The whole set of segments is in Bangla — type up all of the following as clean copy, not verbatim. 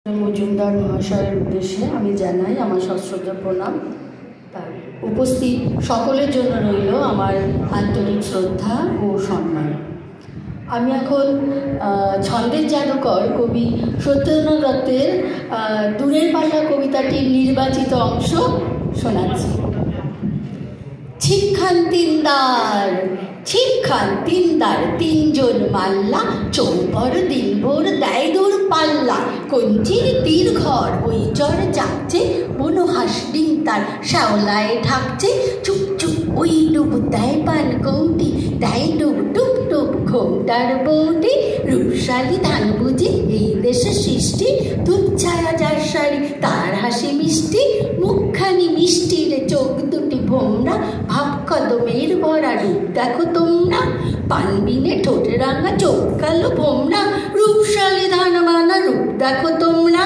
মজুমদার মহাশয়ের উদ্দেশ্যে আমি জানাই আমার সশ্রদ্ধ প্রণাম। তার উপস্থিত সকলের জন্য রইল আমার আন্তরিক শ্রদ্ধা ও সম্মান। আমি এখন ছন্দের জাদুকর কবি সত্যেন্দ্রনাথ দত্তের দূরের পাল্লা কবিতাটির নির্বাচিত অংশ শোনাচ্ছি। ছিপখান তিনদার, ছিপখান তিনদার, তিনজন মাল্লা, চৌপর দিনভর দেয় দূর পাল্লা। কঞ্চির তীর ঘর ওই চর যাচ্ছে, বনো হাঁস ডিম তার শ্যাওলায় ঢাকছে। চুপ চুপ ওই ডুব দেয় পান কৌটি, দেয় ডুব টুপ টুপ ঘোমটার বৌটি। রূপশালী ধান বুঝি এই দেশে সৃষ্টি, ধূপ ছায়া যার শাড়ি তার হাসি মিষ্টি। মুখখানি মিষ্টির চোখ দুটি ভোমরা, ভাব কদমের ভরা রূপ দেখো তোমরা। পানবিনে ঠোঁট রাঙা চোখ কালো ভোমরা, রূপশালী ধান বানা রূপ দেখো তোমরা।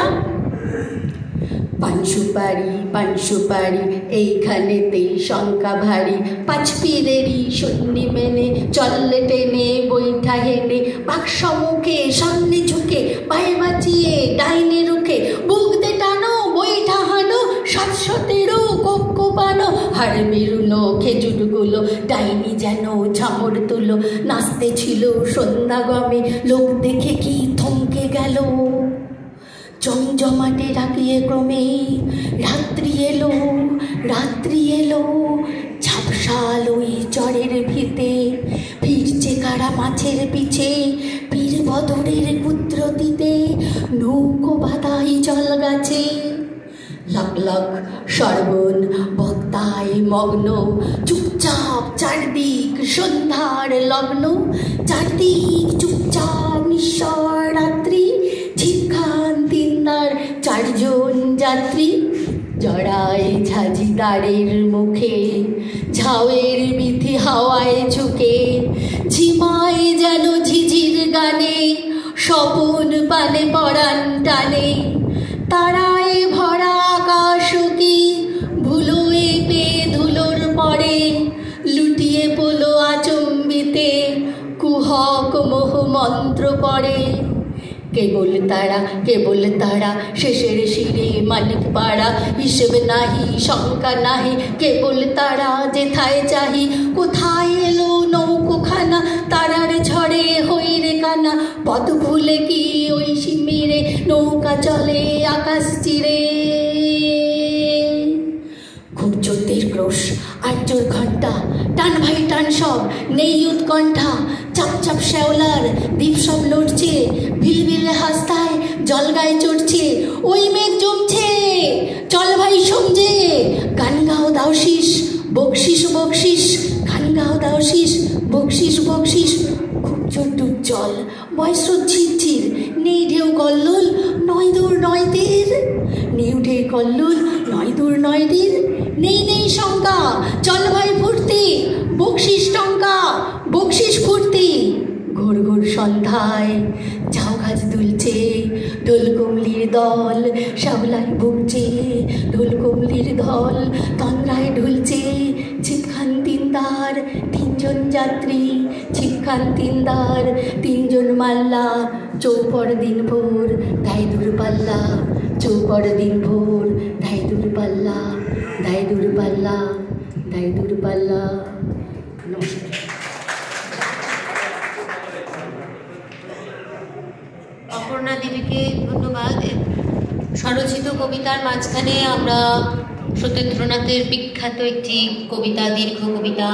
পান সুপারি পান সুপারি এইখানেতেই শঙ্কা ভারী, পাঁচ পীরেরই সন্নি মেনে চললে টেনে বৈঠা হেনে। বাক্সমুখে সামনে ঝুঁকে পায়ে বাঁচিয়ে ডাইনে রুখে, বুক দে টানো বৈঠা হানো 717 কোপ কোপানো। হাড় বেরুনো খেজুরগুলো ডাইনি যেন ঝামর তুলো, নাচতে ছিল সন্ধ্যা গমে লোক দেখে কি থমকে গেল। জমজমাটে ডাকিয়ে ক্রমে রাত্রি এলো, রাত্রি এলো। ঝাপসাল ওই চরের ভিতে ফিরছে কারা মাছের পিছে, বীরবদরের পুত্র দিতে নৌকো বাদাই জল গাছে। লাখ লাখ শ্রবণ বক্তায় মগ্ন, চুপচাপ চারদিক সন্ধ্যার লগ্ন। চারদিক চুপচাপ নিঃস্বর রাত্রি, ছিপখান তিনদার চারজন যাত্রী। জড়ায় ঝাঁঝিদারের মুখে ঝাউয়ের বিথি হাওয়ায় ঝুঁকে, ঝিমায় যেন ঝিঝির গানে স্বপন পানে পরাণ টানে। তারায় ভরা আকাশ কি ভুলোয় পেয়ে ধুলোর পরে, লুটিয়ে পড়লো আচম্বিতে কুহক মোহ মন্ত্র পড়ে। কেবল তারা শেষের শিরে মালিক পাড়া, হিসেবে নাহি শঙ্কা নাহি। কেবল তারা যেথায় চাহি, কোথায় এলো নৌকোখানা। তারার ঝড়ে হইরে কানা, পথ ভুলে কি ওই শিমিরে নৌকা চলে আকাশ চিরে। খুব চোদ্দের ক্রোশ আটজোর ঘন্টা, টান ভাই টান সব নেই উৎকণ্ঠা। চাপ চাপ শ্যাওলার দ্বীপ সব লড়ছে, ভিলভিলে হাসতায় জল গায়ে চড়ছে। ওই মেঘ জমছে চল ভাই সমঝে, গান গাও দাও শীষ বকশিস বকশিস। গান গাও দাও শীষ বকশিস বকশিস। খুব জোর ডুব জল বয়স্রোত ঝিরঝির, নেই ঢেউ কল্লোল নয় দূর নয় তীর। নেই ঢেউ কল্লোল নয় দূর নয় তীর। নেই নেই শঙ্কা চল ভাই ফুর্তি, বকশিস টঙ্কা বকশিস ফুর্তি। ঘোর ঘোর সন্ধ্যায় ঝাউ গাছ দুলছে, ঢোল কমলির দল শ্যাওলায় ভুগছে। ঢোল কমলির দল তন্দ্রায় ঢুলছে। ছিপখান তিনদার তিনজন যাত্রী, ছিপখান তিনদার তিনজন মাল্লা। চৌপর দিন ভোর দেয় দূর পাল্লা, চৌপর দিন ভোর দেয় দূর পাল্লা, দেয় দূর পাল্লা, দেয় দূর পাল্লা। নমস্কার। অপর্ণা দেবীকে ধন্যবাদ। স্বরচিত কবিতার মাঝখানে আমরা সত্যেন্দ্রনাথের বিখ্যাত একটি কবিতা, দীর্ঘ কবিতা